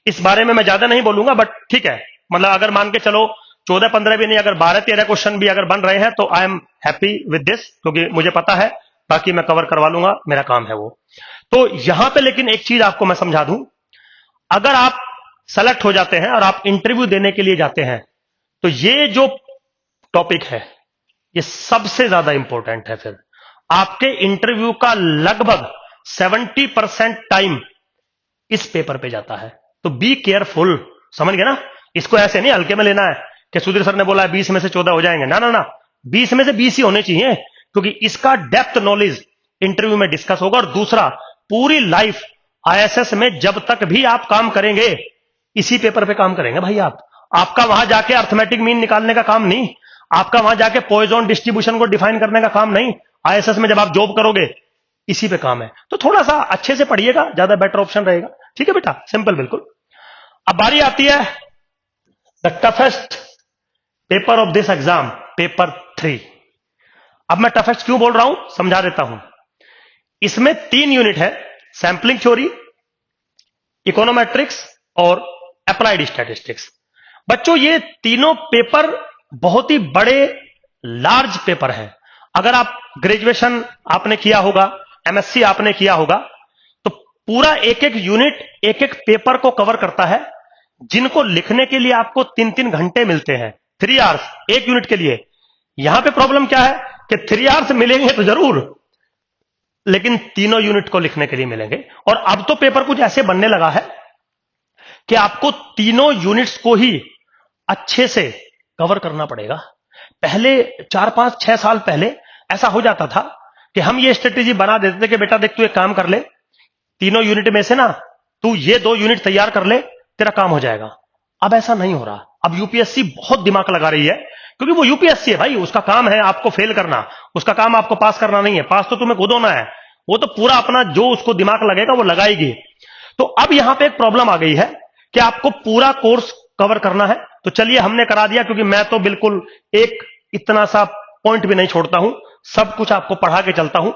इस बारे में मैं ज्यादा नहीं बोलूंगा, बट ठीक है, मतलब अगर मान के चलो 14-15 भी नहीं, अगर 12-13 क्वेश्चन भी अगर बन रहे हैं तो I am happy with this, क्योंकि मुझे पता है बाकी मैं कवर करवा लूंगा, मेरा काम है वो। तो यहां पे लेकिन एक चीज आपको मैं समझा दूं, अगर आप सेलेक्ट हो जाते हैं और आप इंटरव्यू देने के लिए जाते हैं, तो ये जो टॉपिक है ये सबसे ज्यादा इंपॉर्टेंट है। फिर आपके इंटरव्यू का लगभग 70% टाइम इस पेपर पे जाता है। तो बी केयरफुल, समझ गए ना? इसको ऐसे नहीं हल्के में लेना है कि सुधीर सर ने बोला 20 में से 14 हो जाएंगे, ना ना ना, 20 में से 20 ही होने चाहिए, क्योंकि इसका डेप्थ नॉलेज इंटरव्यू में डिस्कस होगा। और दूसरा, पूरी लाइफ आईएसएस में जब तक भी आप काम करेंगे, इसी पेपर पे काम करेंगे भाई आप। आपका वहां जाके अर्थमेटिक मीन निकालने का काम नहीं, आपका वहां जाके पॉइजन डिस्ट्रीब्यूशन को डिफाइन करने का काम नहीं। आईएसएस में जब आप जॉब करोगे, इसी पे काम है। तो थोड़ा सा अच्छे से पढ़िएगा, ज्यादा बेटर ऑप्शन रहेगा। ठीक है बेटा, सिंपल बिल्कुल। अब बारी आती है the toughest paper of this exam, paper 3। अब मैं टफेस्ट क्यों बोल रहा हूं, समझा देता हूं। इसमें 3 यूनिट है, सैंपलिंग थ्योरी, इकोनोमेट्रिक्स और अप्लाइड स्टैटिस्टिक्स। बच्चों, ये तीनों पेपर बहुत ही बड़े लार्ज पेपर हैं। अगर आप ग्रेजुएशन आपने किया होगा, एमएससी आपने किया होगा, तो पूरा एक एक यूनिट एक एक पेपर को कवर करता है, जिनको लिखने के लिए आपको 3-3 घंटे मिलते हैं, 3 आवर्स एक यूनिट के लिए। यहां पे प्रॉब्लम क्या है कि 3 आवर्स मिलेंगे तो जरूर, लेकिन तीनों यूनिट को लिखने के लिए मिलेंगे। और अब तो पेपर कुछ ऐसे बनने लगा है कि आपको तीनों यूनिट्स को ही अच्छे से कवर करना पड़ेगा। पहले 4-5-6 साल पहले ऐसा हो जाता था कि हम ये स्ट्रेटेजी बना देते थे कि बेटा देख, तू एक काम कर ले, तीनों यूनिट में से ना तू ये 2 यूनिट तैयार कर ले, तेरा काम हो जाएगा। अब ऐसा नहीं हो रहा। अब यूपीएससी बहुत दिमाग लगा रही है, क्योंकि वो यूपीएससी है भाई, उसका काम है आपको फेल करना, उसका काम आपको पास करना नहीं है। पास तो तुम्हें खुद होना है, वो तो पूरा अपना जो उसको दिमाग लगेगा वो लगाएगी। तो अब यहां पे एक प्रॉब्लम आ गई है कि आपको पूरा कोर्स कवर करना है। तो चलिए हमने करा दिया, क्योंकि मैं तो बिल्कुल एक इतना सा पॉइंट भी नहीं छोड़ता हूं, सब कुछ आपको पढ़ा के चलता हूं।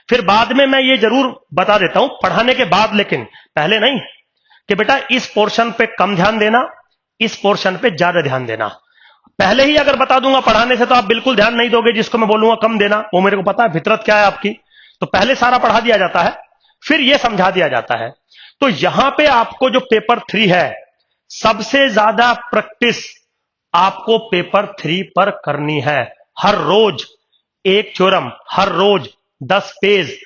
फिर बाद में मैं ये जरूर बता देता हूं पढ़ाने के बाद, लेकिन पहले नहीं, कि बेटा इस पोर्शन पे कम ध्यान देना, इस पोर्शन पे ज्यादा ध्यान देना। पहले ही अगर बता दूंगा पढ़ाने से तो आप बिल्कुल ध्यान नहीं दोगे, जिसको मैं बोलूंगा कम देना, वो मेरे को पता है फितरत क्या है आपकी। तो पहले सारा पढ़ा दिया जाता है, फिर ये समझा दिया जाता है। तो यहां पे आपको जो पेपर 3 है, सबसे ज्यादा प्रैक्टिस आपको पेपर 3 पर करनी है। हर रोज एक थ्योरम, हर रोज 10 पेज,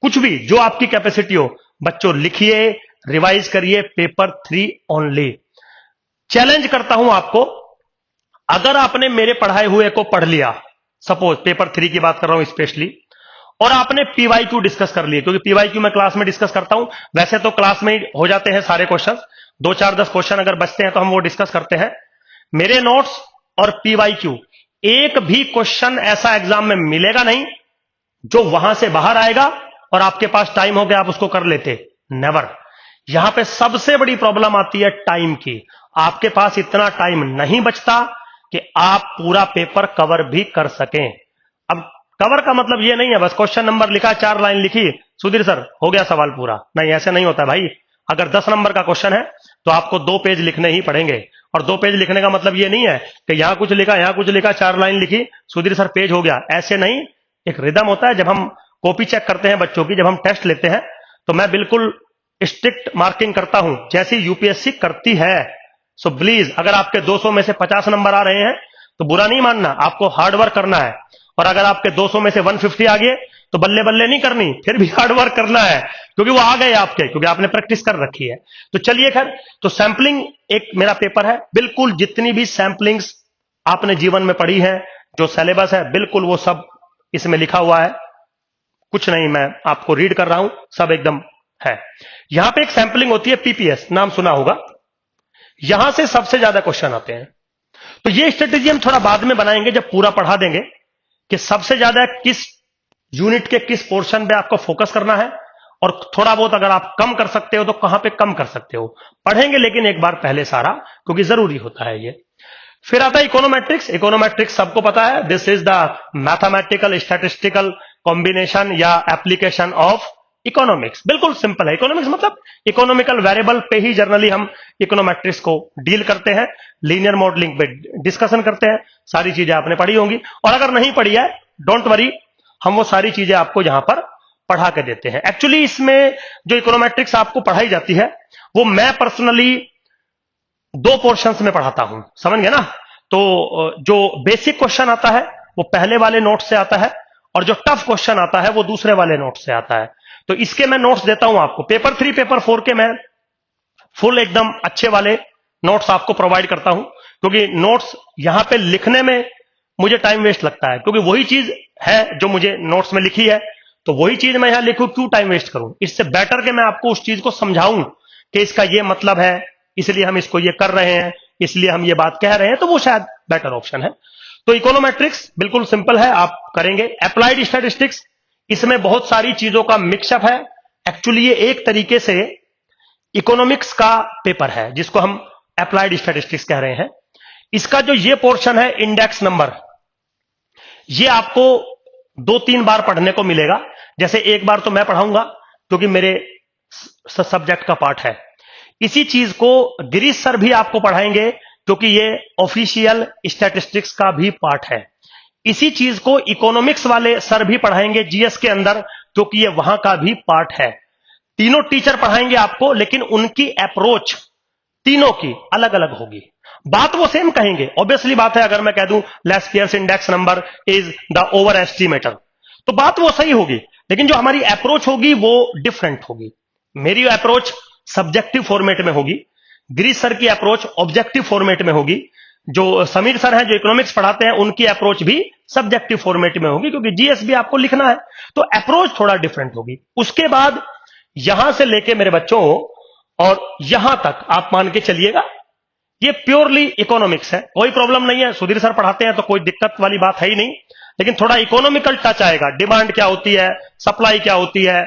कुछ भी जो आपकी कैपेसिटी हो, बच्चों लिखिए, रिवाइज करिए, पेपर 3 ओनली। चैलेंज करता हूं आपको, अगर आपने मेरे पढ़ाए हुए को पढ़ लिया, सपोज पेपर 3 की बात कर रहा हूं स्पेशली, और आपने पीवाईक्यू डिस्कस कर लिए, क्योंकि पीवाईक्यू मैं क्लास में डिस्कस करता हूं, वैसे तो क्लास में हो जाते हैं सारे क्वेश्चन, 2-4-10 क्वेश्चन अगर बचते हैं तो हम वो डिस्कस करते हैं। मेरे नोट्स और पीवाईक्यू, एक भी क्वेश्चन ऐसा एग्जाम में मिलेगा नहीं जो वहां से बाहर आएगा और आपके पास टाइम हो गया आप उसको कर लेते, नेवर। यहां पे सबसे बड़ी प्रॉब्लम आती है टाइम की। आपके पास इतना टाइम नहीं बचता कि आप पूरा पेपर कवर भी कर सकें। अब कवर का मतलब ये नहीं है बस क्वेश्चन नंबर लिखा, 4 लाइन लिखी, सुधीर सर हो गया सवाल पूरा, नहीं, ऐसे नहीं होता भाई। अगर 10 नंबर का क्वेश्चन है तो आपको 2 पेज लिखने ही पड़ेंगे। और 2 पेज लिखने का मतलब ये नहीं है कि यहां कुछ लिखा, यहां कुछ लिखा, 4 लाइन लिखी, सुधीर सर पेज हो गया, ऐसे नहीं। एक रिदम होता है। जब हम कॉपी चेक करते हैं बच्चों की, जब हम टेस्ट लेते हैं, तो मैं बिल्कुल स्ट्रिक्ट मार्किंग करता हूं जैसी यूपीएससी करती है। सो प्लीज, अगर आपके 200 में से 50 नंबर आ रहे हैं तो बुरा नहीं मानना, आपको हार्ड वर्क करना है। और अगर आपके 200 में से 150 आ गए तो बल्ले बल्ले नहीं करनी, फिर भी हार्ड वर्क करना है, क्योंकि वो आ गए आपके, क्योंकि आपने प्रैक्टिस कर रखी है। तो चलिए खैर, तो सैंपलिंग एक मेरा पेपर है, बिल्कुल जितनी भी सैंपलिंग्स आपने जीवन में पढ़ी है, जो सिलेबस है, बिल्कुल वो सब इसमें लिखा हुआ है, कुछ नहीं मैं आपको रीड कर रहा हूं, सब एकदम है। यहां पे एक सैंपलिंग होती है, पीपीएस नाम सुना होगा, यहां से सबसे ज्यादा क्वेश्चन आते हैं। तो ये स्ट्रेटेजी हम थोड़ा बाद में बनाएंगे, जब पूरा पढ़ा देंगे कि सबसे ज्यादा किस यूनिट के किस पोर्शन पे आपको फोकस करना है, और थोड़ा बहुत अगर आप कम कर सकते हो तो कहां पे कम कर सकते हो, पढ़ेंगे लेकिन एक बार पहले सारा, क्योंकि जरूरी होता है ये। फिर आता है इकोनोमेट्रिक्स। इकोनोमेट्रिक्स सबको पता है, this is the mathematical statistical combination या एप्लीकेशन ऑफ इकोनॉमिक्स। बिल्कुल सिंपल है, इकोनॉमिक्स मतलब इकोनॉमिकल वेरिएबल पे ही जनरली हम इकोनोमेट्रिक्स को डील करते हैं, लीनियर मॉडलिंग पे डिस्कशन करते हैं, सारी चीजें आपने पढ़ी होंगी, और अगर नहीं पढ़ी है डोंट वरी, हम वो सारी चीजें आपको यहां पर पढ़ा के देते हैं। एक्चुअली इसमें जो इकोनोमेट्रिक्स आपको पढ़ाई जाती है, वो मैं पर्सनली 2 पोर्शंस में पढ़ाता हूं, समझ गए ना। तो जो बेसिक क्वेश्चन आता है वो पहले वाले नोट से आता है, और जो टफ क्वेश्चन आता है वो दूसरे वाले नोट से आता है। तो इसके मैं नोट्स देता हूं आपको, पेपर 3 पेपर 4 के मैं फुल एकदम अच्छे वाले नोट्स आपको प्रोवाइड करता हूं, क्योंकि नोट्स यहां पे लिखने में मुझे टाइम वेस्ट लगता है, क्योंकि वही चीज है जो मुझे नोट्स में लिखी है, तो वही चीज मैं यहां लिखूं, क्यों टाइम वेस्ट करूं। इससे बेटर कि मैं आपको उस चीज को समझाऊं कि इसका ये मतलब है, इसलिए हम इसको ये कर रहे हैं, इसलिए हम ये बात कह रहे हैं, तो वो शायद बेटर ऑप्शन है। तो इकोनोमेट्रिक्स बिल्कुल सिंपल है, आप करेंगे। अप्लाइड स्टैटिस्टिक्स, इसमें बहुत सारी चीजों का मिक्सअप है। एक्चुअली ये एक तरीके से इकोनॉमिक्स का पेपर है, जिसको हम अप्लाइड स्टैटिस्टिक्स कह रहे हैं। इसका जो ये पोर्शन है इंडेक्स नंबर, ये आपको 2-3 बार पढ़ने को मिलेगा। जैसे एक बार तो मैं पढ़ाऊंगा, क्योंकि मेरे सब्जेक्ट का पार्ट है। इसी चीज को गिरीश सर भी आपको पढ़ाएंगे, क्योंकि ये ऑफिशियल स्टैटिस्टिक्स का भी पार्ट है। इसी चीज को इकोनॉमिक्स वाले सर भी पढ़ाएंगे जीएस के अंदर, क्योंकि ये वहां का भी पार्ट है। तीनों टीचर पढ़ाएंगे आपको, लेकिन उनकी अप्रोच तीनों की अलग अलग होगी। बात वो सेम कहेंगे, ऑब्वियसली बात है। अगर मैं कह दूं Laspeyres index number is the over estimator, तो बात वो सही होगी, लेकिन जो हमारी अप्रोच होगी वो डिफरेंट होगी। मेरी अप्रोच सब्जेक्टिव फॉर्मेट में होगी, गिरीश सर की अप्रोच ऑब्जेक्टिव फॉर्मेट में होगी, जो समीर सर हैं जो इकोनॉमिक्स पढ़ाते हैं उनकी अप्रोच भी सब्जेक्टिव फॉर्मेट में होगी, क्योंकि जीएस भी आपको लिखना है, तो अप्रोच थोड़ा डिफरेंट होगी। उसके बाद यहां से लेके मेरे बच्चों और यहां तक आप मान के चलिएगा ये प्योरली इकोनॉमिक्स है, कोई प्रॉब्लम नहीं है। सुधीर सर पढ़ाते हैं तो कोई दिक्कत वाली बात है ही नहीं, लेकिन थोड़ा इकोनॉमिकल टच आएगा। डिमांड क्या होती है, सप्लाई क्या होती है,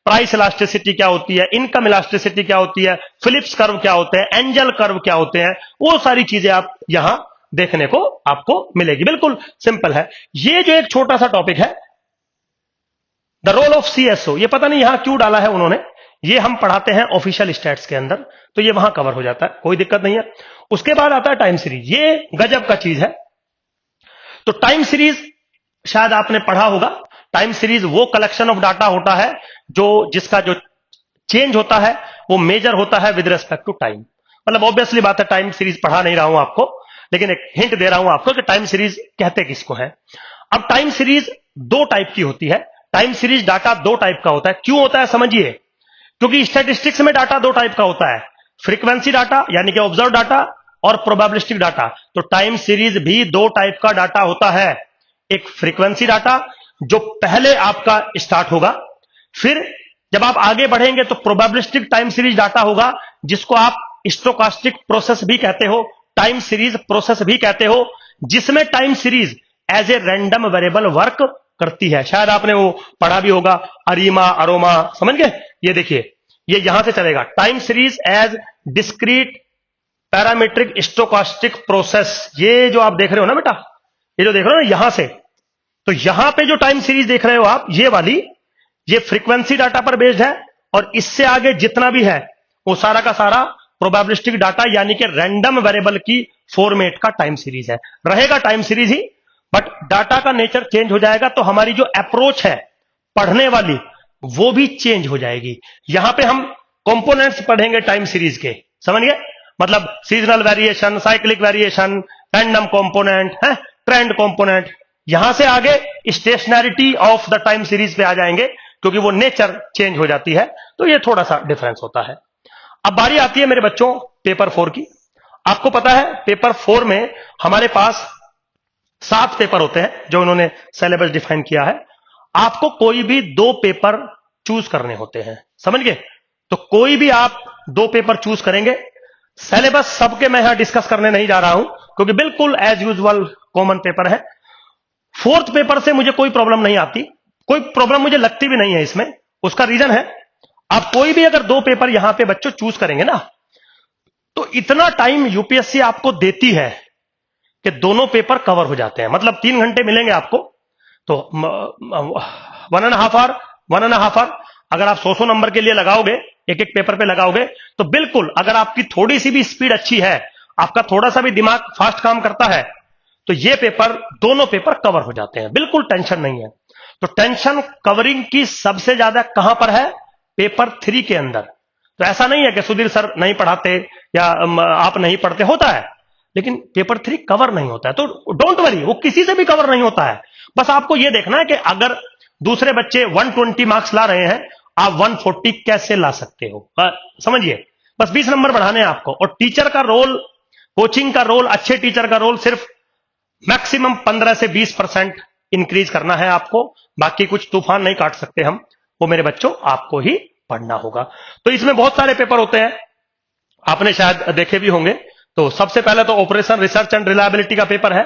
प्राइस इलास्टिसिटी क्या होती है, इनकम इलास्टिसिटी क्या होती है, फिलिप्स कर्व क्या होते हैं, एंजल कर्व क्या होते हैं, वो सारी चीजें आप यहां देखने को आपको मिलेगी। बिल्कुल सिंपल है। ये जो एक छोटा सा टॉपिक है, द रोल ऑफ सीएसओ, ये पता नहीं यहां क्यों डाला है उन्होंने, ये हम पढ़ाते हैं ऑफिशियल स्टैट्स के अंदर, तो ये वहां कवर हो जाता है, कोई दिक्कत नहीं है। उसके बाद आता है टाइम सीरीज, ये गजब का चीज है। तो टाइम सीरीज शायद आपने पढ़ा होगा। टाइम सीरीज वो कलेक्शन ऑफ डाटा होता है जो जिसका जो चेंज होता है वो मेजर होता है विद रिस्पेक्ट टू टाइम। मतलब ऑब्वियसली बात है, टाइम सीरीज पढ़ा नहीं रहा हूं आपको, लेकिन एक हिंट दे रहा हूं आपको कि टाइम सीरीज कहते किसको है। अब टाइम सीरीज 2 टाइप की होती है। टाइम सीरीज डाटा 2 टाइप का होता है। क्यों होता है समझिए, क्योंकि स्टैटिस्टिक्स में डाटा 2 टाइप का होता है, फ्रीक्वेंसी डाटा यानी कि ऑब्जर्व डाटा और प्रोबेबिलिस्टिक डाटा। तो टाइम सीरीज भी 2 टाइप का डाटा होता है। एक फ्रीक्वेंसी डाटा जो पहले आपका स्टार्ट होगा, फिर जब आप आगे बढ़ेंगे तो प्रोबेबिलिस्टिक टाइम सीरीज डाटा होगा, जिसको आप स्टोकास्टिक प्रोसेस भी कहते हो, टाइम सीरीज प्रोसेस भी कहते हो, जिसमें time series as a random variable work करती है। शायद आपने वो पढ़ा भी होगा, अरीमा अरोमा, समझ गए। ये देखिए, ये यहां से चलेगा, time series as discrete parametric stochastic process. ये जो आप देख रहे हो ना बेटा, ये जो देख रहे हो ना यहां से, तो यहां पे जो टाइम सीरीज देख रहे हो आप, ये वाली, ये फ्रीक्वेंसी डाटा पर बेस्ड है, और इससे आगे जितना भी है वो सारा का सारा प्रोबेबिलिस्टिक डाटा यानी कि रैंडम वेरिएबल की फॉर्मेट का टाइम सीरीज है। रहेगा time series he, but data का नेचर चेंज हो जाएगा, तो हमारी जो अप्रोच है पढ़ने वाली वो भी चेंज हो जाएगी। यहां पे हम कंपोनेंट्स पढ़ेंगे टाइम सीरीज के, समझ गए। मतलब seasonal variation, cyclic variation, random component है, ट्रेंड कंपोनेंट, यहां से आगे स्टेशनैरिटी ऑफ द टाइम सीरीज पे आ जाएंगे, क्योंकि वो नेचर चेंज हो जाती है, तो ये थोड़ा सा डिफरेंस होता है। अब बारी आती है मेरे बच्चों पेपर 4 की। आपको पता है पेपर 4 में हमारे पास 7 पेपर होते हैं जो उन्होंने सिलेबस डिफाइन किया है। आपको कोई भी 2 पेपर चूज करने होते हैं, समझ गए? तो कोई भी आप 2 पेपर चूज करेंगे। सिलेबस सबके मैं यहां डिस्कस करने नहीं जा रहा हूं, क्योंकि बिल्कुल एज यूजुअल कॉमन पेपर है। 4th पेपर से मुझे कोई प्रॉब्लम नहीं आती, कोई प्रॉब्लम मुझे लगती भी नहीं है इसमें। उसका रीजन है, आप कोई भी अगर 2 पेपर यहां पे बच्चों चूज करेंगे ना, तो इतना टाइम यूपीएससी आपको देती है कि दोनों पेपर कवर हो जाते हैं। मतलब 3 घंटे मिलेंगे आपको, तो 1.5 आवर 1.5 आवर अगर आप 100 नंबर के लिए लगाओगे, एक एक पेपर पे लगाओगे, तो बिल्कुल अगर आपकी थोड़ी सी भी स्पीड अच्छी है, आपका थोड़ा सा भी दिमाग फास्ट काम करता है, तो ये पेपर दोनों पेपर कवर हो जाते हैं, बिल्कुल टेंशन नहीं है। तो टेंशन कवरिंग की सबसे ज्यादा कहां पर है? पेपर 3 के अंदर। तो ऐसा नहीं है कि सुधीर सर नहीं पढ़ाते या आप नहीं पढ़ते, होता है, लेकिन पेपर 3 कवर नहीं होता है। तो डोंट वरी, वो किसी से भी कवर नहीं होता है। बस आपको यह देखना है कि अगर दूसरे बच्चे 120 मार्क्स ला रहे हैं, आप 140 कैसे ला सकते हो, समझिए। बस 20 नंबर बढ़ाने हैं आपको। और टीचर का रोल, कोचिंग का रोल, अच्छे टीचर का रोल सिर्फ मैक्सिमम 15 से 20% इंक्रीज करना है आपको। बाकी कुछ तूफान नहीं काट सकते हम, वो मेरे बच्चों आपको ही पढ़ना होगा। तो इसमें बहुत सारे पेपर होते हैं, आपने शायद देखे भी होंगे। तो सबसे पहले तो ऑपरेशन रिसर्च एंड रिलायबिलिटी का पेपर है,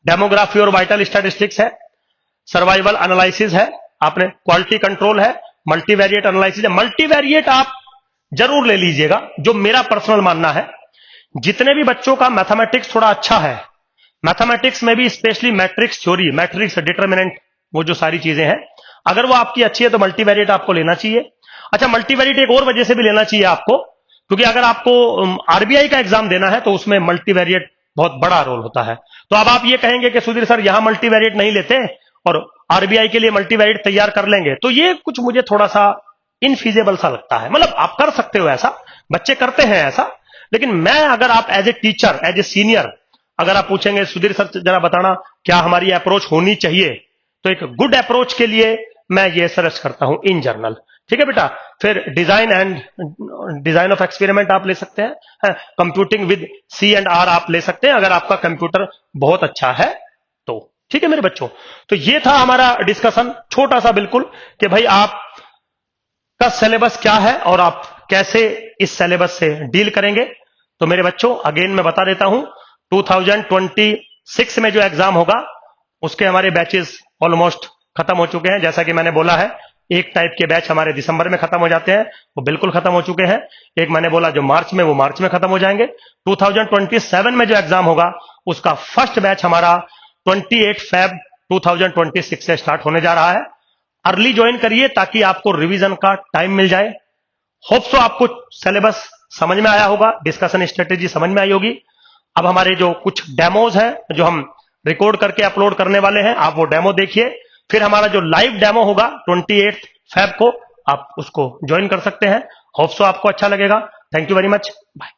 डेमोग्राफी और वाइटल स्टैटिस्टिक्स है, सर्वाइवल एनालिसिस है, आपने क्वालिटी कंट्रोल है, मल्टीवेरिएट एनालिसिस है। मल्टीवेरिएट आप जरूर ले लीजिएगा, जो मेरा पर्सनल मानना है। जितने भी बच्चों का मैथमेटिक्स थोड़ा अच्छा है, मैथमेटिक्स में भी specially matrix theory, matrix determinant, वो जो सारी चीजें हैं, अगर वो आपकी अच्छी है तो मल्टीवेरिएट आपको लेना चाहिए। अच्छा, मल्टीवेरिएट एक और वजह से भी लेना चाहिए आपको, क्योंकि अगर आपको आरबीआई का एग्जाम देना है तो उसमें मल्टीवेरिएट बहुत बड़ा रोल होता है। तो अब आप ये कहेंगे कि सुधीर सर यहां मल्टीवेरिएट नहीं लेते और आरबीआई के लिए मल्टीवेरिएट तैयार कर लेंगे, तो ये कुछ मुझे थोड़ा सा इनफीजिबल सा लगता है। मतलब आप कर सकते हो ऐसा, बच्चे करते हैं ऐसा, लेकिन मैं अगर आप as a teacher, as a senior, अगर आप पूछेंगे सुधीर सर जरा बताना क्या हमारी अप्रोच होनी चाहिए, तो एक गुड अप्रोच के लिए मैं ये सजेस्ट करता हूं इन जर्नल। ठीक है बेटा। फिर डिजाइन ऑफ एक्सपेरिमेंट आप ले सकते हैं, कंप्यूटिंग विद C&R आप ले सकते हैं अगर आपका कंप्यूटर बहुत अच्छा है तो। ठीक है मेरे बच्चों, तो ये था हमारा डिस्कशन, छोटा सा बिल्कुल, कि भाई आप का सिलेबस क्या है और आप कैसे इस सिलेबस से डील करेंगे। तो मेरे बच्चों अगेन मैं बता देता हूं, 2026 में जो एग्जाम होगा उसके हमारे बैचेस ऑलमोस्ट खत्म हो चुके हैं। जैसा कि मैंने बोला है, एक टाइप के बैच हमारे दिसंबर में खत्म हो जाते हैं, वो बिल्कुल खत्म हो चुके हैं। एक मैंने बोला जो मार्च में, वो मार्च में खत्म हो जाएंगे। 2027 में जो एग्जाम होगा उसका फर्स्ट बैच हमारा 28 Feb 2026 से स्टार्ट होने जा रहा है। अर्ली ज्वाइन करिए ताकि आपको रिवीजन का टाइम मिल जाए। होप सो आपको सिलेबस समझ में आया होगा, डिस्कशन स्ट्रेटेजी समझ में आई होगी। अब हमारे जो कुछ डेमोज हैं जो हम रिकॉर्ड करके अपलोड करने वाले हैं, आप वो डेमो देखिए। फिर हमारा जो लाइव डेमो होगा 28 Feb को, आप उसको ज्वाइन कर सकते हैं। होप सो आपको अच्छा लगेगा। Thank you very much, bye.